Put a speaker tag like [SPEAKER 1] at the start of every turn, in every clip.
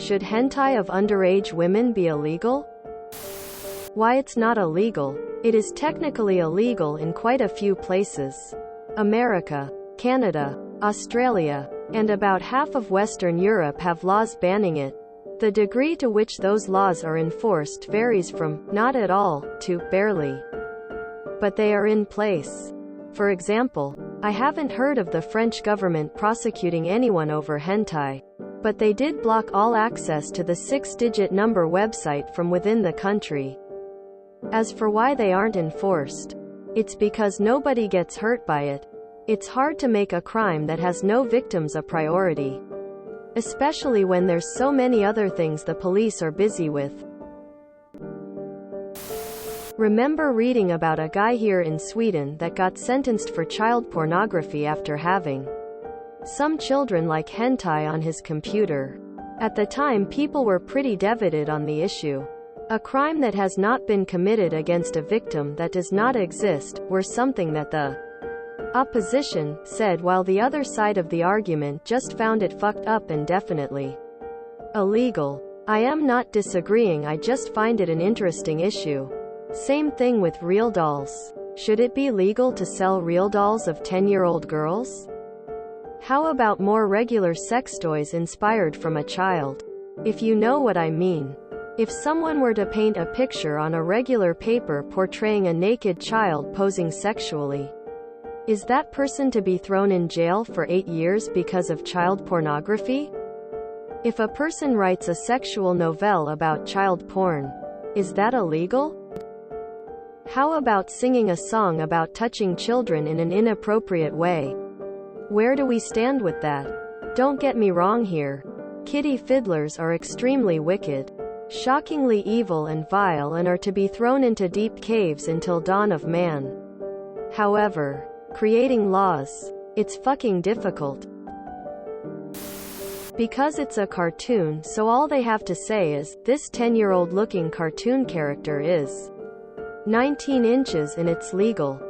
[SPEAKER 1] Should hentai of underage women be illegal? Why it's not illegal? It is technically illegal in quite a few places. America, Canada, Australia, and about half of Western Europe have laws banning it. The degree to which those laws are enforced varies from not at all to barely. But they are in place. For example, I haven't heard of the French government prosecuting anyone over hentai, but they did block all access to the 6-digit number website from within the country. As for why they aren't enforced, it's because nobody gets hurt by it. It's hard to make a crime that has no victims a priority, especially when there's so many other things the police are busy with. Remember reading about a guy here in Sweden that got sentenced for child pornography after having some children like hentai on his computer. At the time, people were pretty devastated on the issue. A crime that has not been committed against a victim that does not exist, were something that the opposition said, while the other side of the argument just found it fucked up and definitely illegal. I am not disagreeing, I just find it an interesting issue. Same thing with real dolls. Should it be legal to sell real dolls of 10-year-old girls? How about more regular sex toys inspired from a child? If you know what I mean. If someone were to paint a picture on a regular paper portraying a naked child posing sexually, is that person to be thrown in jail for 8 years because of child pornography? If a person writes a sexual novel about child porn, is that illegal? How about singing a song about touching children in an inappropriate way? Where do we stand with that? Don't get me wrong here. Kitty fiddlers are extremely wicked, shockingly evil and vile, and are to be thrown into deep caves until dawn of man. However, creating laws, it's fucking difficult. Because it's a cartoon, so all they have to say is, this 10-year-old looking cartoon character is 19 inches and it's legal.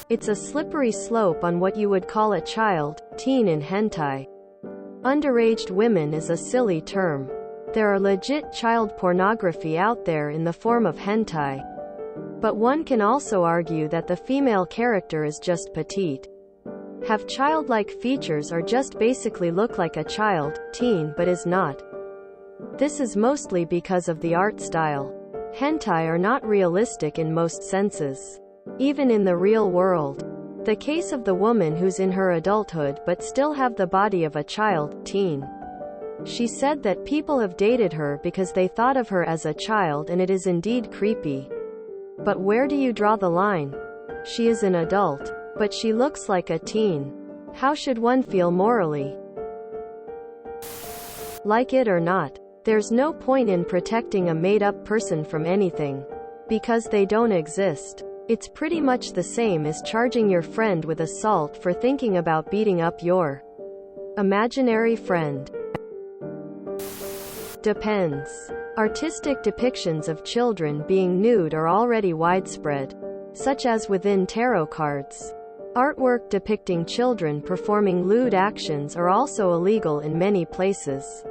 [SPEAKER 1] It's a slippery slope on what you would call a child, teen in hentai. Underaged women is a silly term. There are legit child pornography out there in the form of hentai. But one can also argue that the female character is just petite, have childlike features, or just basically look like a child, teen, but is not. This is mostly because of the art style. Hentai are not realistic in most senses, even in the real world. The case of the woman who's in her adulthood but still have the body of a child, teen. She said that people have dated her because they thought of her as a child, and it is indeed creepy. But where do you draw the line? She is an adult, but she looks like a teen. How should one feel morally? Like it or not, there's no point in protecting a made-up person from anything, because they don't exist. It's pretty much the same as charging your friend with assault for thinking about beating up your imaginary friend. Depends. Artistic depictions of children being nude are already widespread, such as within tarot cards. Artwork depicting children performing lewd actions are also illegal in many places.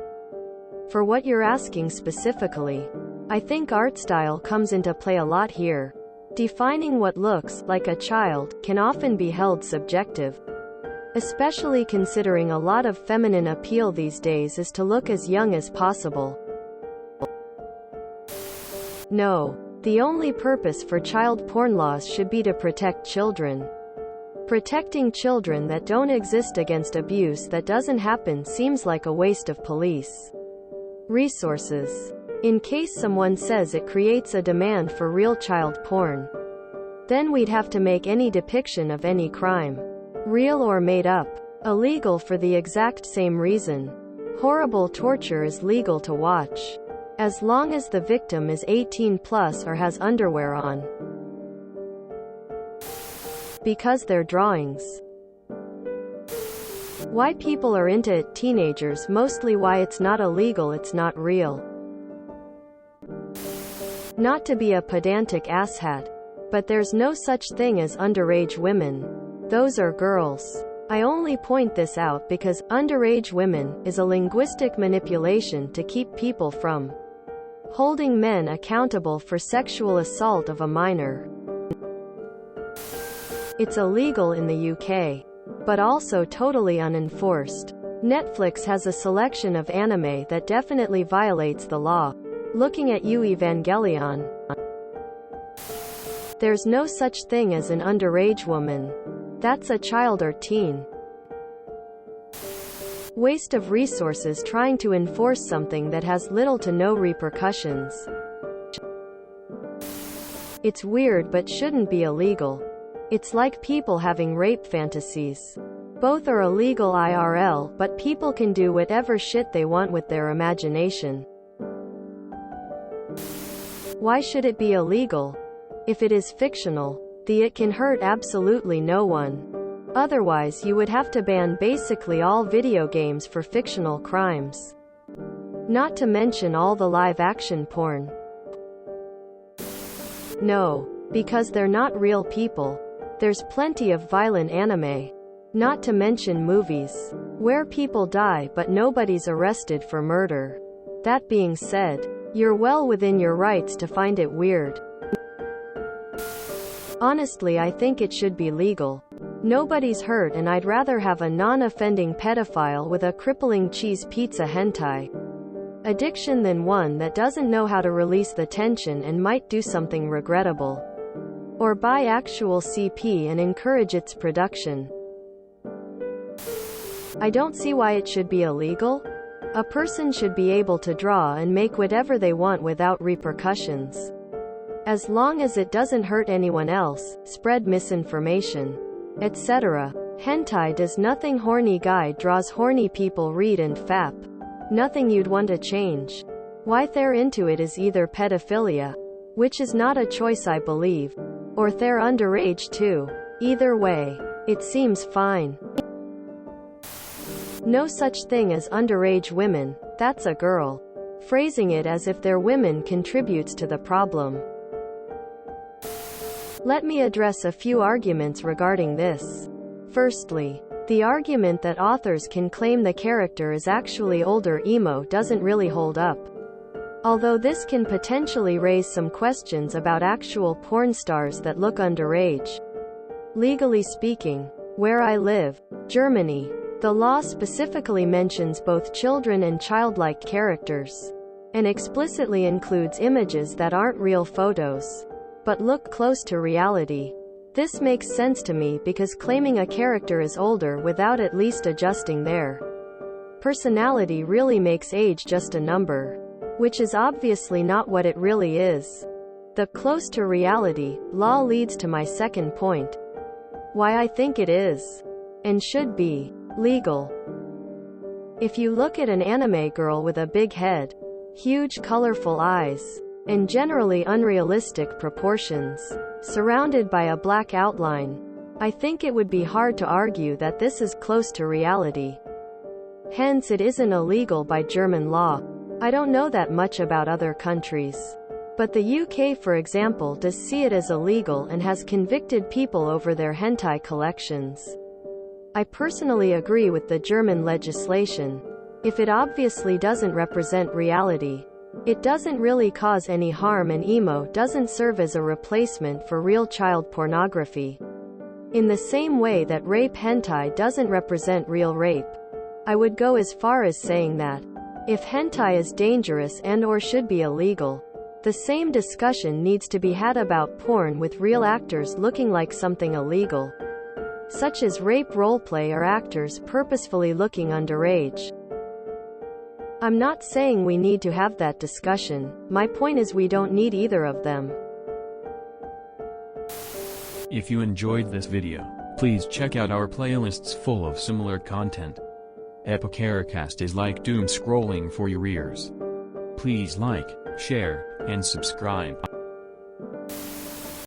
[SPEAKER 1] For what you're asking specifically, I think art style comes into play a lot here. Defining what looks like a child can often be held subjective, especially considering a lot of feminine appeal these days is to look as young as possible. No, the only purpose for child porn laws should be to protect children. Protecting children that don't exist against abuse that doesn't happen seems like a waste of police resources. In case someone says it creates a demand for real child porn, then we'd have to make any depiction of any crime, real or made up, illegal for the exact same reason. Horrible torture is legal to watch, as long as the victim is 18 plus or has underwear on. Because they're drawings. Why people are into it, teenagers mostly. Why it's not illegal, it's not real. Not to be a pedantic asshat, but there's no such thing as underage women. Those are girls. I only point this out because underage women is a linguistic manipulation to keep people from holding men accountable for sexual assault of a minor. It's illegal in the UK, but also totally unenforced. Netflix has a selection of anime that definitely violates the law. Looking at you, Evangelion. There's no such thing as an underage woman. That's a child or teen. Waste of resources trying to enforce something that has little to no repercussions. It's weird but shouldn't be illegal. It's like people having rape fantasies. Both are illegal IRL, but people can do whatever shit they want with their imagination. Why should it be illegal? If it is fictional, it can hurt absolutely no one. Otherwise you would have to ban basically all video games for fictional crimes. Not to mention all the live-action porn. No, because they're not real people. There's plenty of violent anime. Not to mention movies where people die but nobody's arrested for murder. That being said, you're well within your rights to find it weird. Honestly, I think it should be legal. Nobody's hurt, and I'd rather have a non-offending pedophile with a crippling cheese pizza hentai addiction than one that doesn't know how to release the tension and might do something regrettable. Or buy actual CP and encourage its production. I don't see why it should be illegal. A person should be able to draw and make whatever they want without repercussions. As long as it doesn't hurt anyone else, spread misinformation, etc. Hentai does nothing. Horny guy draws horny people read and fap. Nothing you'd want to change. Why they're into it is either pedophilia, which is not a choice I believe, or they're underage too. Either way, it seems fine. No such thing as underage women, that's a girl. Phrasing it as if they're women contributes to the problem. Let me address a few arguments regarding this. Firstly, the argument that authors can claim the character is actually older emo doesn't really hold up. Although this can potentially raise some questions about actual porn stars that look underage. Legally speaking, where I live, Germany, the law specifically mentions both children and childlike characters, and explicitly includes images that aren't real photos, but look close to reality. This makes sense to me because claiming a character is older without at least adjusting their personality really makes age just a number, which is obviously not what it really is. The close to reality law leads to my second point. Why I think it is, and should be, legal. If you look at an anime girl with a big head, huge colorful eyes, and generally unrealistic proportions, surrounded by a black outline, I think it would be hard to argue that this is close to reality. Hence it isn't illegal by German law. I don't know that much about other countries, but the UK, for example, does see it as illegal and has convicted people over their hentai collections. I personally agree with the German legislation. If it obviously doesn't represent reality, it doesn't really cause any harm, and emo doesn't serve as a replacement for real child pornography. In the same way that rape hentai doesn't represent real rape. I would go as far as saying that, if hentai is dangerous and/or should be illegal, the same discussion needs to be had about porn with real actors looking like something illegal, such as rape roleplay or actors purposefully looking underage. I'm not saying we need to have that discussion. My point is we don't need either of them.
[SPEAKER 2] If you enjoyed this video, please check out our playlists full of similar content. OhhhLawdy is like doom scrolling for your ears. Please like, share, and subscribe.